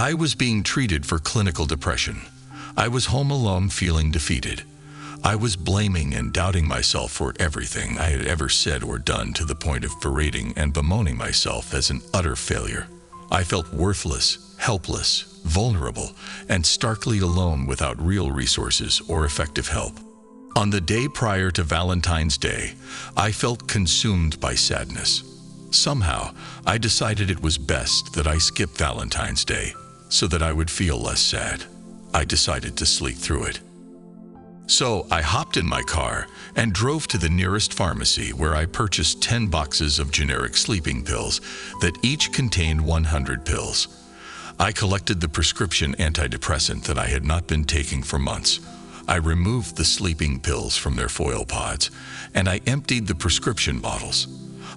I was being treated for clinical depression. I was home alone feeling defeated. I was blaming and doubting myself for everything I had ever said or done, to the point of berating and bemoaning myself as an utter failure. I felt worthless, helpless, vulnerable, and starkly alone without real resources or effective help. On the day prior to Valentine's Day, I felt consumed by sadness. Somehow, I decided it was best that I skip Valentine's Day so that I would feel less sad. I decided to sleep through it. So I hopped in my car and drove to the nearest pharmacy, where I purchased 10 boxes of generic sleeping pills that each contained 100 pills. I collected the prescription antidepressant that I had not been taking for months. I removed the sleeping pills from their foil pods, and I emptied the prescription bottles.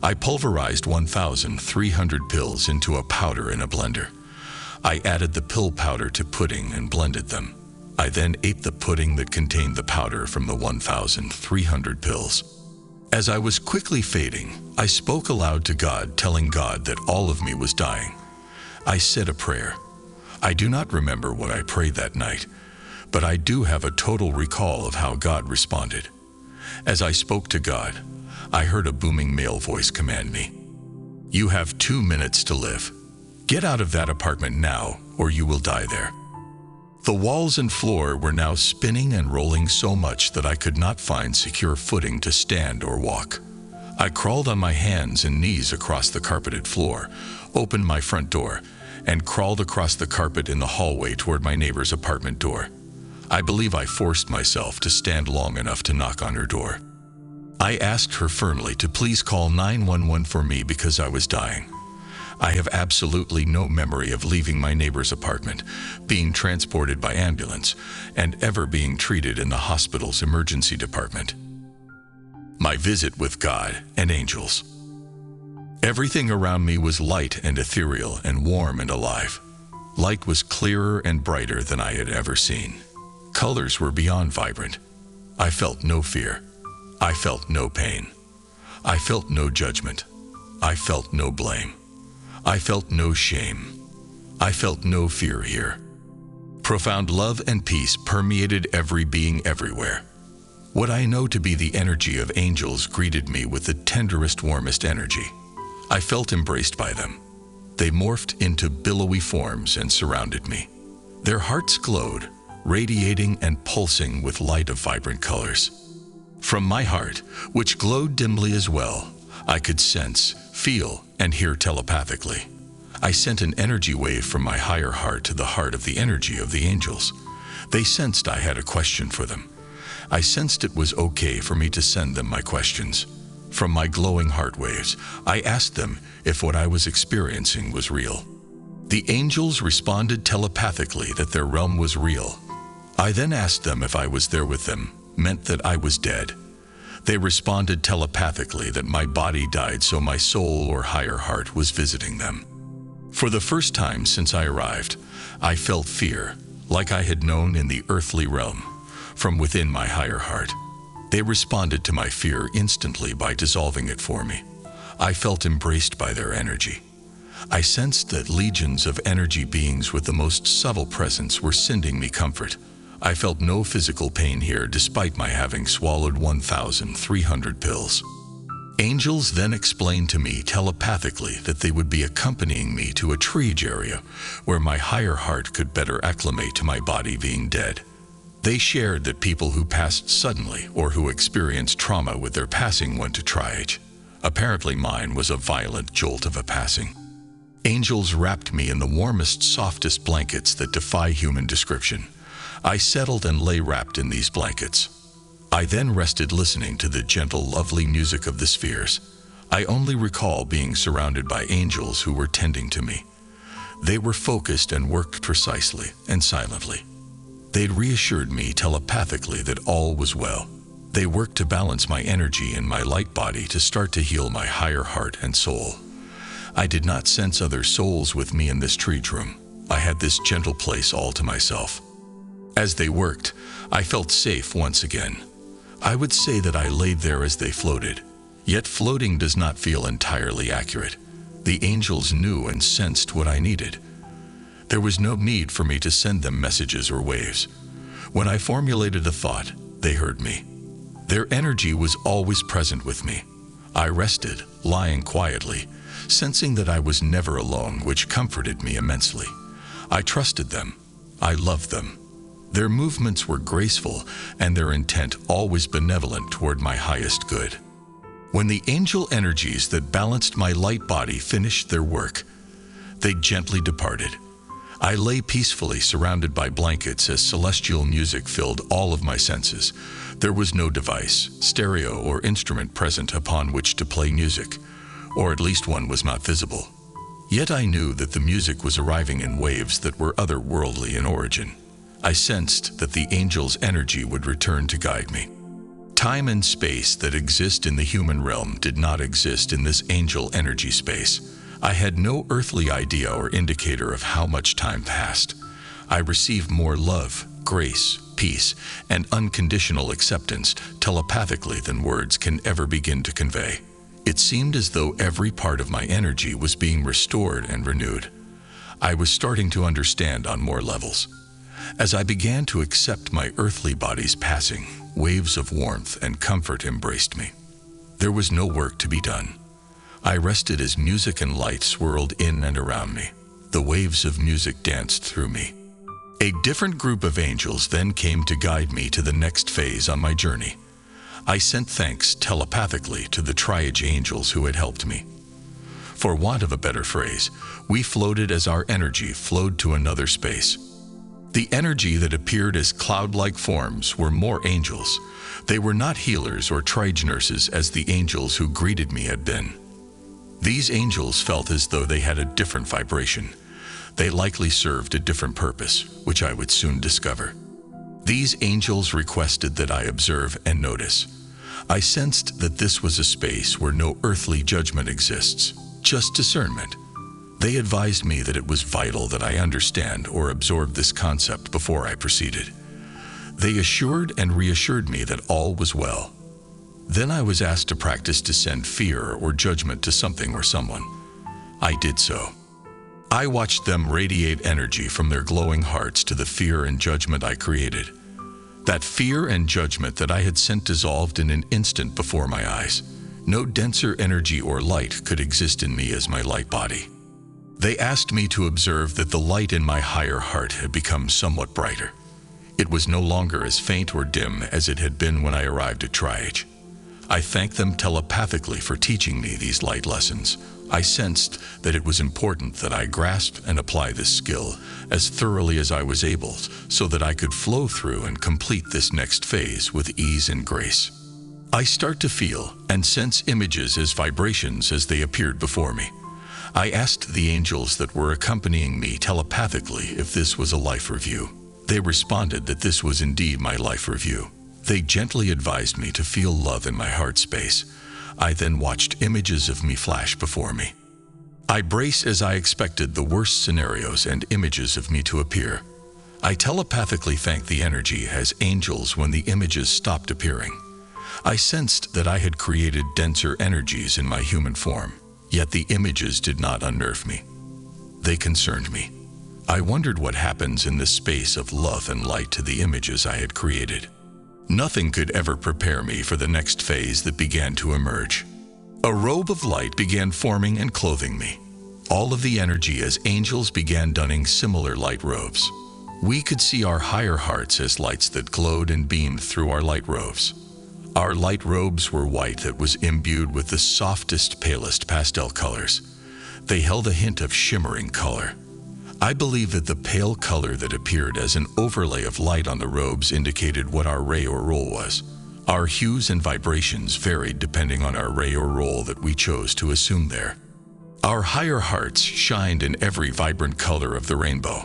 I pulverized 1,300 pills into a powder in a blender. I added the pill powder to pudding and blended them. I then ate the pudding that contained the powder from the 1,300 pills. As I was quickly fading, I spoke aloud to God, telling God that all of me was dying. I said a prayer. I do not remember what I prayed that night, but I do have a total recall of how God responded. As I spoke to God, I heard a booming male voice command me, "You have 2 minutes to live. Get out of that apartment now, or you will die there." The walls and floor were now spinning and rolling so much that I could not find secure footing to stand or walk. I crawled on my hands and knees across the carpeted floor, opened my front door, and crawled across the carpet in the hallway toward my neighbor's apartment door. I believe I forced myself to stand long enough to knock on her door. I asked her firmly to please call 911 for me because I was dying. I have absolutely no memory of leaving my neighbor's apartment, being transported by ambulance, and ever being treated in the hospital's emergency department. My visit with God and angels. Everything around me was light and ethereal and warm and alive. Light was clearer and brighter than I had ever seen. Colors were beyond vibrant. I felt no fear. I felt no pain. I felt no judgment. I felt no blame. I felt no shame. I felt no fear here. Profound love and peace permeated every being everywhere. What I know to be the energy of angels greeted me with the tenderest, warmest energy. I felt embraced by them. They morphed into billowy forms and surrounded me. Their hearts glowed, radiating and pulsing with light of vibrant colors. From my heart, which glowed dimly as well, I could sense, feel, and hear telepathically. I sent an energy wave from my higher heart to the heart of the energy of the angels. They sensed I had a question for them. I sensed it was okay for me to send them my questions. From my glowing heart waves, I asked them if what I was experiencing was real. The angels responded telepathically that their realm was real. I then asked them if I was there with them meant that I was dead. They responded telepathically that my body died, so my soul or higher heart was visiting them. For the first time since I arrived, I felt fear, like I had known in the earthly realm, from within my higher heart. They responded to my fear instantly by dissolving it for me. I felt embraced by their energy. I sensed that legions of energy beings with the most subtle presence were sending me comfort. I felt no physical pain here despite my having swallowed 1,300 pills. Angels then explained to me telepathically that they would be accompanying me to a triage area where my higher heart could better acclimate to my body being dead. They shared that people who passed suddenly or who experienced trauma with their passing went to triage. Apparently mine was a violent jolt of a passing. Angels wrapped me in the warmest, softest blankets that defy human description. I settled and lay wrapped in these blankets. I then rested listening to the gentle, lovely music of the spheres. I only recall being surrounded by angels who were tending to me. They were focused and worked precisely and silently. They'd reassured me telepathically that all was well. They worked to balance my energy and my light body to start to heal my higher heart and soul. I did not sense other souls with me in this triage room. I had this gentle place all to myself. As they worked, I felt safe once again. I would say that I laid there as they floated, yet floating does not feel entirely accurate. The angels knew and sensed what I needed. There was no need for me to send them messages or waves. When I formulated a thought, they heard me. Their energy was always present with me. I rested, lying quietly, sensing that I was never alone, which comforted me immensely. I trusted them. I loved them. Their movements were graceful, and their intent always benevolent toward my highest good. When the angel energies that balanced my light body finished their work, they gently departed. I lay peacefully surrounded by blankets as celestial music filled all of my senses. There was no device, stereo, or instrument present upon which to play music, or at least one was not visible. Yet I knew that the music was arriving in waves that were otherworldly in origin. I sensed that the angel's energy would return to guide me. Time and space that exist in the human realm did not exist in this angel energy space. I had no earthly idea or indicator of how much time passed. I received more love, grace, peace, and unconditional acceptance telepathically than words can ever begin to convey. It seemed as though every part of my energy was being restored and renewed. I was starting to understand on more levels. As I began to accept my earthly body's passing, waves of warmth and comfort embraced me. There was no work to be done. I rested as music and light swirled in and around me. The waves of music danced through me. A different group of angels then came to guide me to the next phase on my journey. I sent thanks telepathically to the triage angels who had helped me. For want of a better phrase, we floated as our energy flowed to another space. The energy that appeared as cloud-like forms were more angels. They were not healers or triage nurses as the angels who greeted me had been. These angels felt as though they had a different vibration. They likely served a different purpose, which I would soon discover. These angels requested that I observe and notice. I sensed that this was a space where no earthly judgment exists, just discernment. They advised me that it was vital that I understand or absorb this concept before I proceeded. They assured and reassured me that all was well. Then I was asked to practice to send fear or judgment to something or someone. I did so. I watched them radiate energy from their glowing hearts to the fear and judgment I created. That fear and judgment that I had sent dissolved in an instant before my eyes. No denser energy or light could exist in me as my light body. They asked me to observe that the light in my higher heart had become somewhat brighter. It was no longer as faint or dim as it had been when I arrived at triage. I thanked them telepathically for teaching me these light lessons. I sensed that it was important that I grasp and apply this skill as thoroughly as I was able so that I could flow through and complete this next phase with ease and grace. I start to feel and sense images as vibrations as they appeared before me. I asked the angels that were accompanying me telepathically if this was a life review. They responded that this was indeed my life review. They gently advised me to feel love in my heart space. I then watched images of me flash before me. I brace as I expected the worst scenarios and images of me to appear. I telepathically thanked the energy as angels when the images stopped appearing. I sensed that I had created denser energies in my human form, yet the images did not unnerve me. They concerned me. I wondered what happens in this space of love and light to the images I had created. Nothing could ever prepare me for the next phase that began to emerge. A robe of light began forming and clothing me. All of the energy as angels began donning similar light robes. We could see our higher hearts as lights that glowed and beamed through our light robes. Our light robes were white that was imbued with the softest, palest pastel colors. They held a hint of shimmering color. I believe that the pale color that appeared as an overlay of light on the robes indicated what our ray or role was. Our hues and vibrations varied depending on our ray or role that we chose to assume there. Our higher hearts shined in every vibrant color of the rainbow.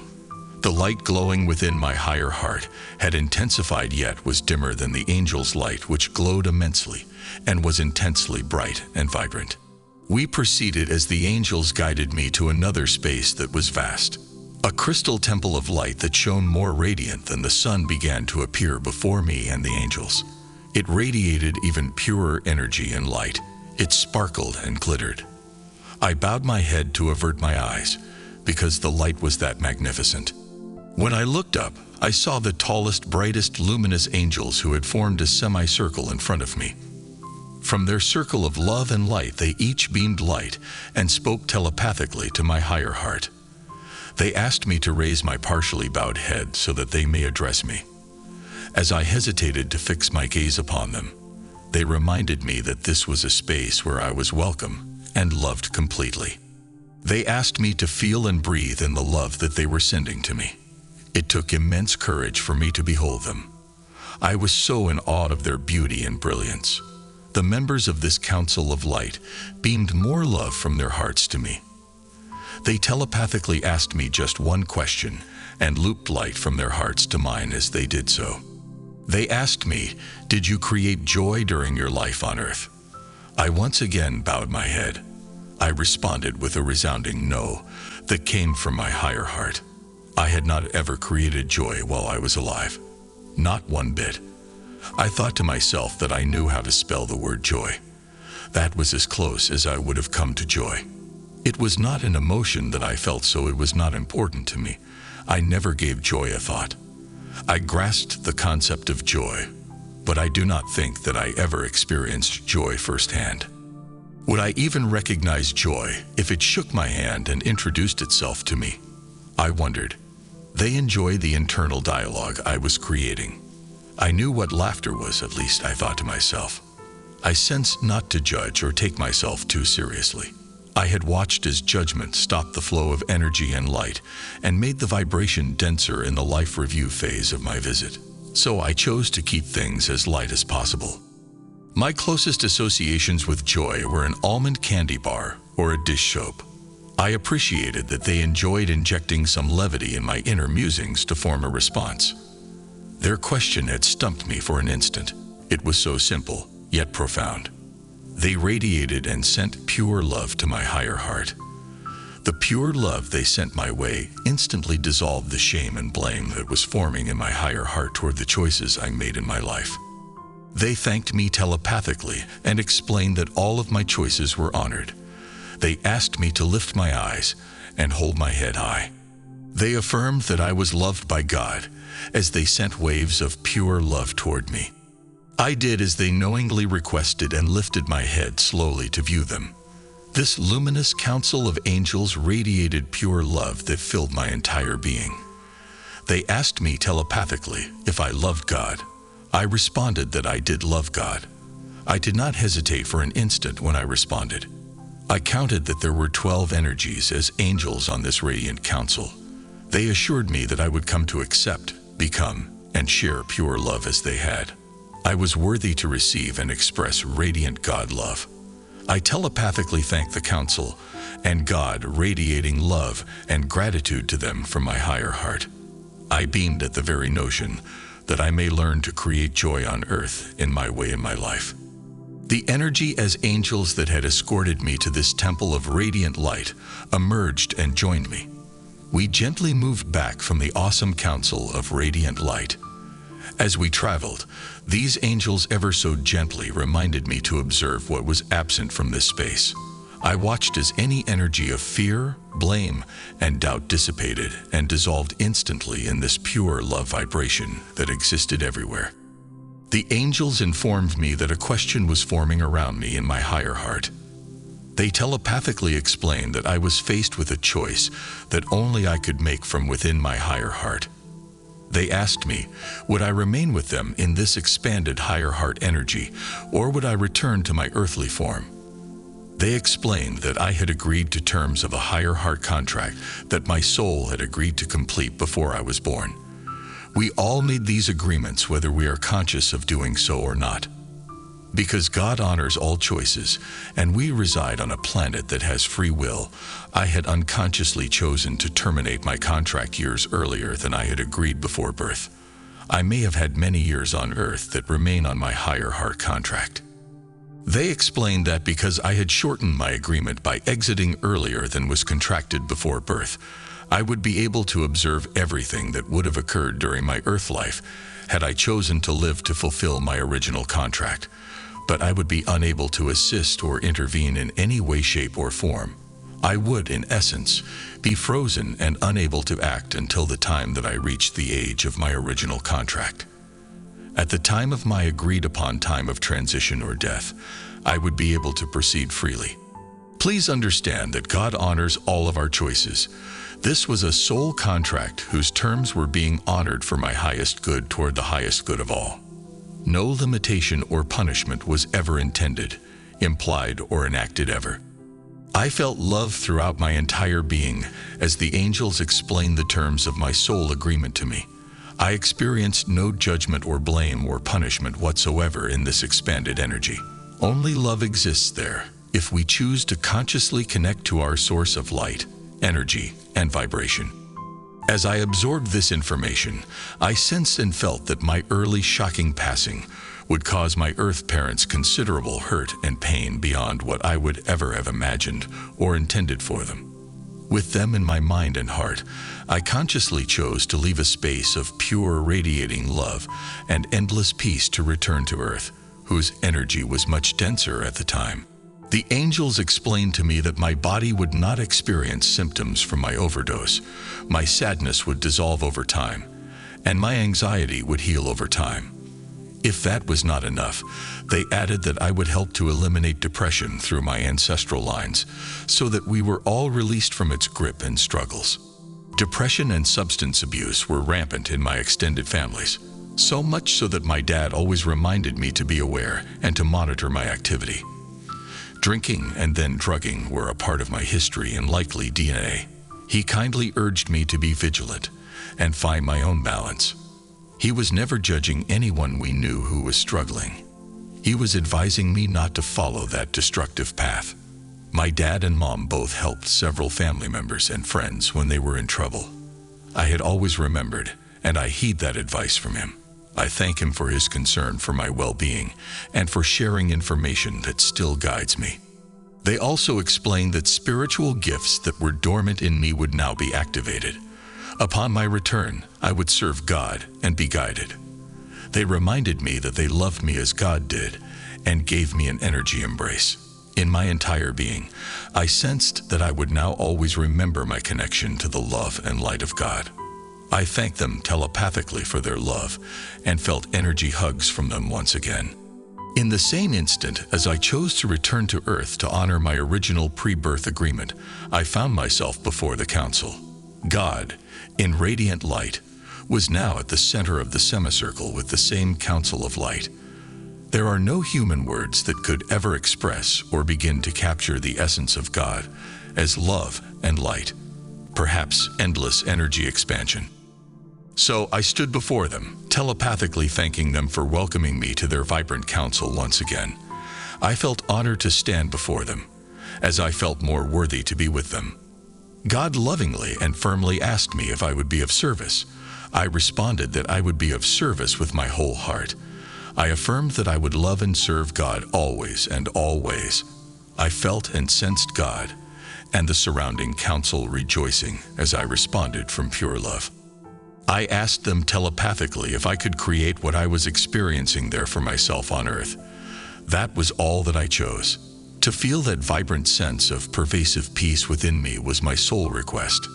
The light glowing within my higher heart had intensified yet was dimmer than the angel's light, which glowed immensely and was intensely bright and vibrant. We proceeded as the angels guided me to another space that was vast. A crystal temple of light that shone more radiant than the sun began to appear before me and the angels. It radiated even purer energy and light. It sparkled and glittered. I bowed my head to avert my eyes, because the light was that magnificent. When I looked up, I saw the tallest, brightest, luminous angels who had formed a semicircle in front of me. From their circle of love and light, they each beamed light and spoke telepathically to my higher heart. They asked me to raise my partially bowed head so that they may address me. As I hesitated to fix my gaze upon them, they reminded me that this was a space where I was welcome and loved completely. They asked me to feel and breathe in the love that they were sending to me. It took immense courage for me to behold them. I was so in awe of their beauty and brilliance. The members of this council of light beamed more love from their hearts to me. They telepathically asked me just one question and looped light from their hearts to mine as they did so. They asked me, "Did you create joy during your life on earth?" I once again bowed my head. I responded with a resounding no that came from my higher heart. I had not ever created joy while I was alive. Not one bit. I thought to myself that I knew how to spell the word joy. That was as close as I would have come to joy. It was not an emotion that I felt, so it was not important to me. I never gave joy a thought. I grasped the concept of joy, but I do not think that I ever experienced joy firsthand. Would I even recognize joy if it shook my hand and introduced itself to me? I wondered. They enjoyed the internal dialogue I was creating. I knew what laughter was, at least I thought to myself. I sensed not to judge or take myself too seriously. I had watched as judgment stopped the flow of energy and light and made the vibration denser in the life review phase of my visit. So I chose to keep things as light as possible. My closest associations with joy were an almond candy bar or a dish soap. I appreciated that they enjoyed injecting some levity in my inner musings to form a response. Their question had stumped me for an instant. It was so simple, yet profound. They radiated and sent pure love to my higher heart. The pure love they sent my way instantly dissolved the shame and blame that was forming in my higher heart toward the choices I made in my life. They thanked me telepathically and explained that all of my choices were honored. They asked me to lift my eyes and hold my head high. They affirmed that I was loved by God as they sent waves of pure love toward me. I did as they knowingly requested and lifted my head slowly to view them. This luminous council of angels radiated pure love that filled my entire being. They asked me telepathically if I loved God. I responded that I did love God. I did not hesitate for an instant when I responded. I counted that there were 12 energies as angels on this radiant council. They assured me that I would come to accept, become, and share pure love as they had. I was worthy to receive and express radiant God love. I telepathically thanked the council and God, radiating love and gratitude to them from my higher heart. I beamed at the very notion that I may learn to create joy on earth in my way in my life. The energy as angels that had escorted me to this temple of radiant light emerged and joined me. We gently moved back from the awesome council of radiant light. As we traveled, these angels ever so gently reminded me to observe what was absent from this space. I watched as any energy of fear, blame, and doubt dissipated and dissolved instantly in this pure love vibration that existed everywhere. The angels informed me that a question was forming around me in my higher heart. They telepathically explained that I was faced with a choice that only I could make from within my higher heart. They asked me, would I remain with them in this expanded higher heart energy, or would I return to my earthly form? They explained that I had agreed to terms of a higher heart contract that my soul had agreed to complete before I was born. We all made these agreements whether we are conscious of doing so or not. Because God honors all choices, and we reside on a planet that has free will, I had unconsciously chosen to terminate my contract years earlier than I had agreed before birth. I may have had many years on Earth that remain on my higher heart contract. They explained that because I had shortened my agreement by exiting earlier than was contracted before birth, I would be able to observe everything that would have occurred during my Earth life had I chosen to live to fulfill my original contract, but I would be unable to assist or intervene in any way, shape, or form. I would, in essence, be frozen and unable to act until the time that I reached the age of my original contract. At the time of my agreed-upon time of transition or death, I would be able to proceed freely. Please understand that God honors all of our choices. This was a soul contract whose terms were being honored for my highest good toward the highest good of all. No limitation or punishment was ever intended, implied, or enacted ever. I felt love throughout my entire being as the angels explained the terms of my soul agreement to me. I experienced no judgment or blame or punishment whatsoever in this expanded energy. Only love exists there if we choose to consciously connect to our source of light, energy, and vibration. As I absorbed this information, I sensed and felt that my early shocking passing would cause my Earth parents considerable hurt and pain beyond what I would ever have imagined or intended for them. With them in my mind and heart, I consciously chose to leave a space of pure radiating love and endless peace to return to Earth, whose energy was much denser at the time. The angels explained to me that my body would not experience symptoms from my overdose, my sadness would dissolve over time, and my anxiety would heal over time. If that was not enough, they added that I would help to eliminate depression through my ancestral lines, so that we were all released from its grip and struggles. Depression and substance abuse were rampant in my extended families, so much so that my dad always reminded me to be aware and to monitor my activity. Drinking and then drugging were a part of my history and likely DNA. He kindly urged me to be vigilant and find my own balance. He was never judging anyone we knew who was struggling. He was advising me not to follow that destructive path. My dad and mom both helped several family members and friends when they were in trouble. I had always remembered, and I heed that advice from him. I thank him for his concern for my well-being and for sharing information that still guides me. They also explained that spiritual gifts that were dormant in me would now be activated. Upon my return, I would serve God and be guided. They reminded me that they loved me as God did and gave me an energy embrace. In my entire being, I sensed that I would now always remember my connection to the love and light of God. I thanked them telepathically for their love and felt energy hugs from them once again. In the same instant as I chose to return to Earth to honor my original pre-birth agreement, I found myself before the council. God, in radiant light, was now at the center of the semicircle with the same council of light. There are no human words that could ever express or begin to capture the essence of God as love and light, perhaps endless energy expansion. So I stood before them, telepathically thanking them for welcoming me to their vibrant council once again. I felt honored to stand before them, as I felt more worthy to be with them. God lovingly and firmly asked me if I would be of service. I responded that I would be of service with my whole heart. I affirmed that I would love and serve God always and always. I felt and sensed God and the surrounding council rejoicing as I responded from pure love. I asked them telepathically if I could create what I was experiencing there for myself on Earth. That was all that I chose. To feel that vibrant sense of pervasive peace within me was my sole request.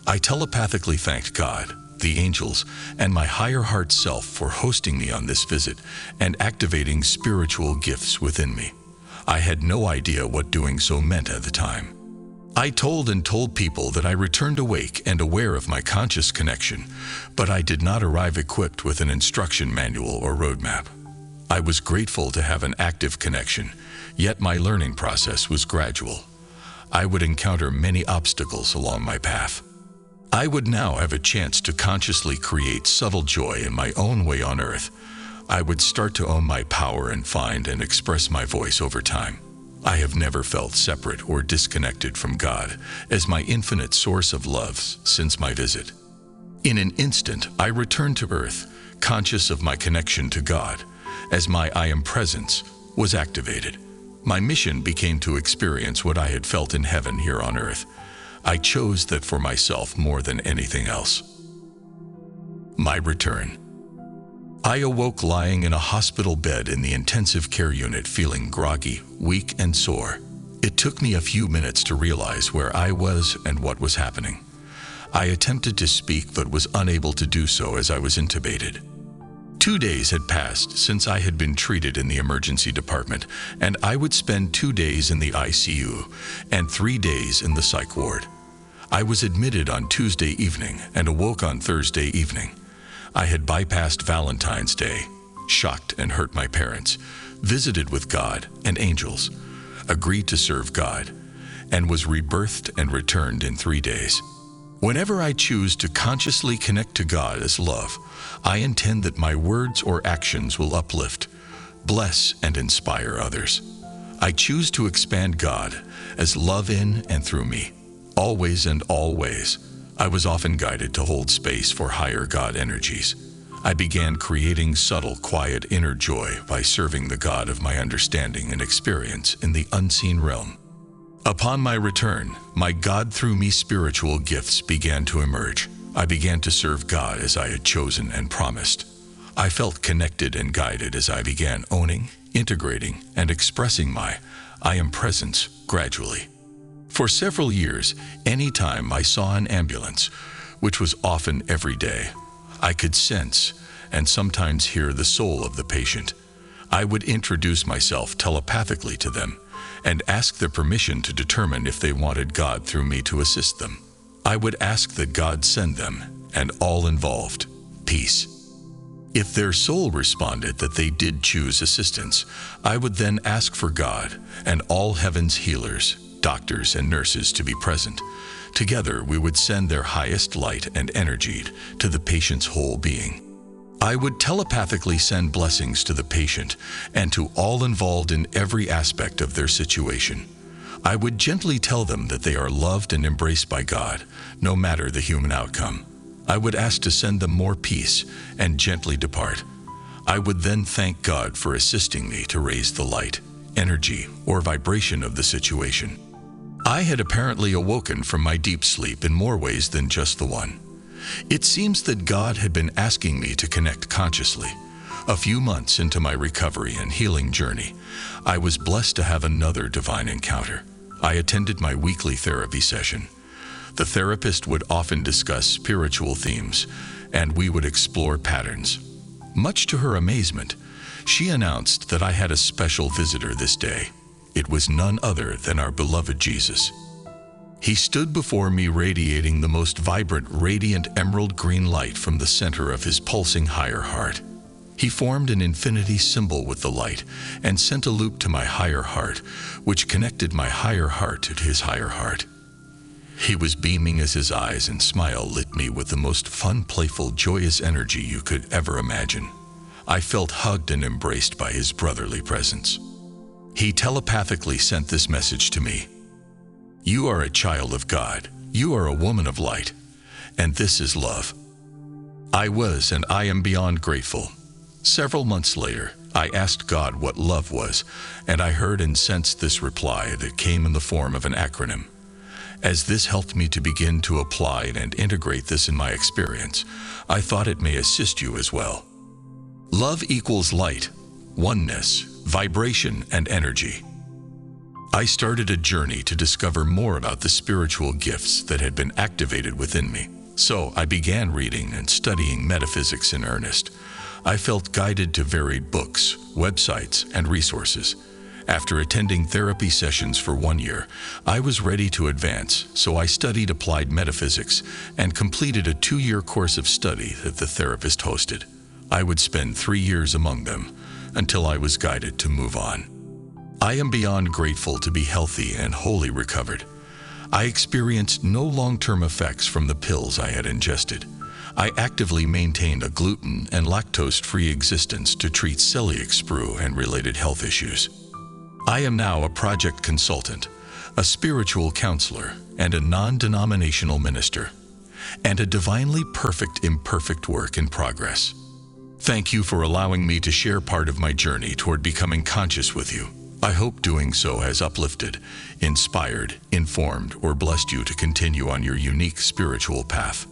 I telepathically thanked God, the angels, and my higher heart self for hosting me on this visit and activating spiritual gifts within me. I had no idea what doing so meant at the time. I told people that I returned awake and aware of my conscious connection, but I did not arrive equipped with an instruction manual or roadmap. I was grateful to have an active connection, yet my learning process was gradual. I would encounter many obstacles along my path. I would now have a chance to consciously create subtle joy in my own way on Earth. I would start to own my power and find and express my voice over time. I have never felt separate or disconnected from God as my infinite source of love since my visit. In an instant, I returned to Earth, conscious of my connection to God, as my I Am Presence was activated. My mission became to experience what I had felt in heaven here on Earth. I chose that for myself more than anything else. My return. I awoke lying in a hospital bed in the intensive care unit feeling groggy, weak, and sore. It took me a few minutes to realize where I was and what was happening. I attempted to speak but was unable to do so as I was intubated. 2 days had passed since I had been treated in the emergency department, and I would spend 2 days in the ICU and 3 days in the psych ward. I was admitted on Tuesday evening and awoke on Thursday evening. I had bypassed Valentine's Day, shocked and hurt my parents, visited with God and angels, agreed to serve God, and was rebirthed and returned in 3 days. Whenever I choose to consciously connect to God as love, I intend that my words or actions will uplift, bless, and inspire others. I choose to expand God as love in and through me, always and always. I was often guided to hold space for higher God energies. I began creating subtle, quiet inner joy by serving the God of my understanding and experience in the unseen realm. Upon my return, my God through me spiritual gifts began to emerge. I began to serve God as I had chosen and promised. I felt connected and guided as I began owning, integrating, and expressing my I am presence gradually. For several years, any time I saw an ambulance, which was often every day, I could sense and sometimes hear the soul of the patient. I would introduce myself telepathically to them and ask their permission to determine if they wanted God through me to assist them. I would ask that God send them, and all involved, peace. If their soul responded that they did choose assistance, I would then ask for God and all heaven's healers, doctors, and nurses to be present. Together, we would send their highest light and energy to the patient's whole being. I would telepathically send blessings to the patient and to all involved in every aspect of their situation. I would gently tell them that they are loved and embraced by God, no matter the human outcome. I would ask to send them more peace and gently depart. I would then thank God for assisting me to raise the light, energy, or vibration of the situation. I had apparently awoken from my deep sleep in more ways than just the one. It seems that God had been asking me to connect consciously. A few months into my recovery and healing journey, I was blessed to have another divine encounter. I attended my weekly therapy session. The therapist would often discuss spiritual themes, and we would explore patterns. Much to her amazement, she announced that I had a special visitor this day. It was none other than our beloved Jesus. He stood before me radiating the most vibrant, radiant emerald green light from the center of his pulsing higher heart. He formed an infinity symbol with the light and sent a loop to my higher heart, which connected my higher heart to his higher heart. He was beaming as his eyes and smile lit me with the most fun, playful, joyous energy you could ever imagine. I felt hugged and embraced by his brotherly presence. He telepathically sent this message to me. You are a child of God. You are a woman of light. And this is love. I was and I am beyond grateful. Several months later, I asked God what love was, and I heard and sensed this reply that came in the form of an acronym. As this helped me to begin to apply and integrate this in my experience, I thought it may assist you as well. Love equals light, oneness, vibration, and energy. I started a journey to discover more about the spiritual gifts that had been activated within me. So I began reading and studying metaphysics in earnest. I felt guided to varied books, websites, and resources. After attending therapy sessions for 1 year, I was ready to advance, so I studied applied metaphysics and completed a 2-year course of study that the therapist hosted. I would spend 3 years among them until I was guided to move on. I am beyond grateful to be healthy and wholly recovered. I experienced no long-term effects from the pills I had ingested. I actively maintained a gluten and lactose-free existence to treat celiac sprue and related health issues. I am now a project consultant, a spiritual counselor, and a non-denominational minister, and a divinely perfect imperfect work in progress. Thank you for allowing me to share part of my journey toward becoming conscious with you. I hope doing so has uplifted, inspired, informed, or blessed you to continue on your unique spiritual path.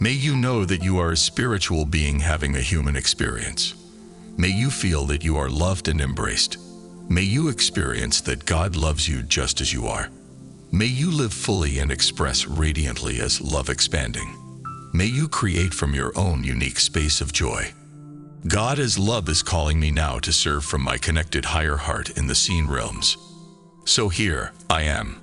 May you know that you are a spiritual being having a human experience. May you feel that you are loved and embraced. May you experience that God loves you just as you are. May you live fully and express radiantly as love expanding. May you create from your own unique space of joy. God as love is calling me now to serve from my connected higher heart in the seen realms. So here I am.